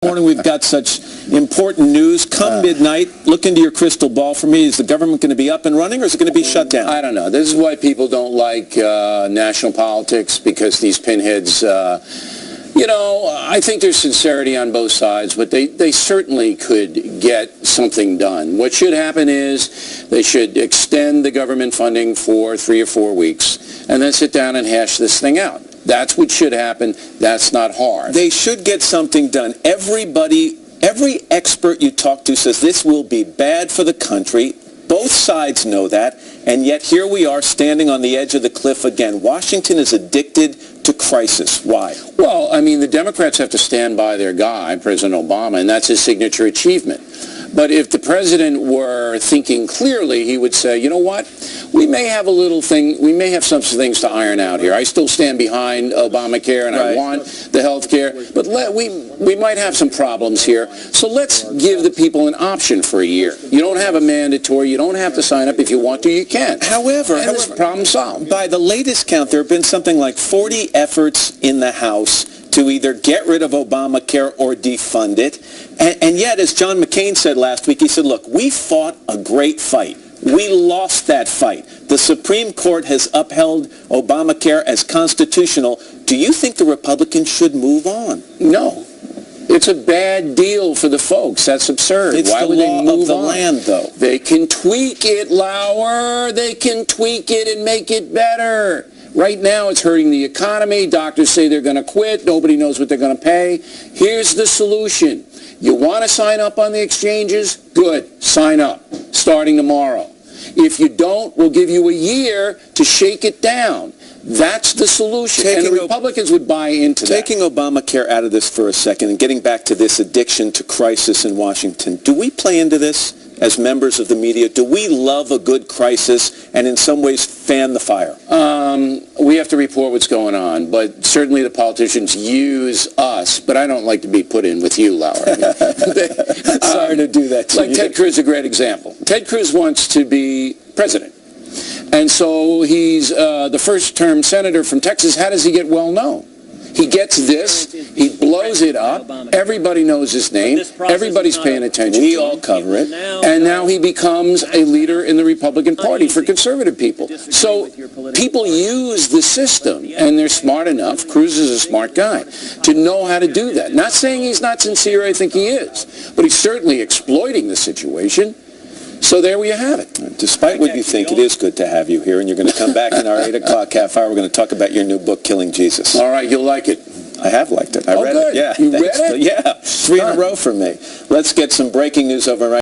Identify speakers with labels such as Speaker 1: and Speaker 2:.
Speaker 1: Morning, we've got such important news. Come midnight, look into your crystal ball for me. Is the government going to be up and running, or is it going to be shut down?
Speaker 2: I don't know. This is why people don't like national politics, because these pinheads, you know, I think there's sincerity on both sides, but they certainly could get something done. What should happen is they should extend the government funding for 3 or 4 weeks and then sit down and hash this thing out. That's what should happen. That's not hard.
Speaker 1: They should get something done. Every expert you talk to says this will be bad for the country. Both sides know that, and yet here we are standing on the edge of the cliff again. Washington is addicted to crisis. Why?
Speaker 2: Well, I mean, the Democrats have to stand by their guy, President Obama, and that's his signature achievement. But if the president were thinking clearly, he would say, you know what, we may have a little thing, we may have some things to iron out here. I still stand behind Obamacare, and I want the health care, but we might have some problems here. So let's give the people an option for a year. You don't have a mandatory, you don't have to sign up. If you want to, you can.
Speaker 1: However,
Speaker 2: this problem solved.
Speaker 1: By the latest count, there have been something like 40 efforts in the House to either get rid of Obamacare or defund it. And yet, as John McCain said last week, he said, look, we fought a great fight. We lost that fight. The Supreme Court has upheld Obamacare as constitutional. Do you think the Republicans should move on?
Speaker 2: No. It's a bad deal for the folks. That's absurd.
Speaker 1: It's
Speaker 2: Why
Speaker 1: the
Speaker 2: would they
Speaker 1: law
Speaker 2: move
Speaker 1: of the
Speaker 2: on?
Speaker 1: land, though.
Speaker 2: They can tweak it, Lauer. They can tweak it and make it better. Right now, it's hurting the economy. Doctors say they're going to quit. Nobody knows what they're going to pay. Here's the solution. You want to sign up on the exchanges? Good. Sign up, starting tomorrow. If you don't, we'll give you a year to shake it down. That's the solution. And the Republicans would buy into that.
Speaker 1: Taking Obamacare out of this for a second and getting back to this addiction to crisis in Washington, do we play into this as members of the media? Do we love a good crisis and in some ways fan the fire?
Speaker 2: We have to report what's going on, but certainly the politicians use us, but I don't like to be put in with you, Lauer. I mean,
Speaker 1: sorry to do that to
Speaker 2: you. Like Ted Cruz is a great example. Ted Cruz wants to be president. And so he's the first-term senator from Texas. How does he get well known? He gets this, he blows it up, everybody knows his name, everybody's paying attention.
Speaker 1: We all cover it.
Speaker 2: And now he becomes a leader in the Republican Party for conservative people. So people use the system, and they're smart enough, Cruz is a smart guy, to know how to do that. Not saying he's not sincere, I think he is, but he's certainly exploiting the situation. So there you have it.
Speaker 1: Despite what you think, it is good to have you here, and you're going to come back in our 8 o'clock half hour. We're going to talk about your new book, Killing Jesus.
Speaker 2: All right, you'll like it.
Speaker 1: I have liked it. I read
Speaker 2: good.
Speaker 1: it. Yeah.
Speaker 2: You read it?
Speaker 1: Yeah. 3 in a row for me. Let's get some breaking news over right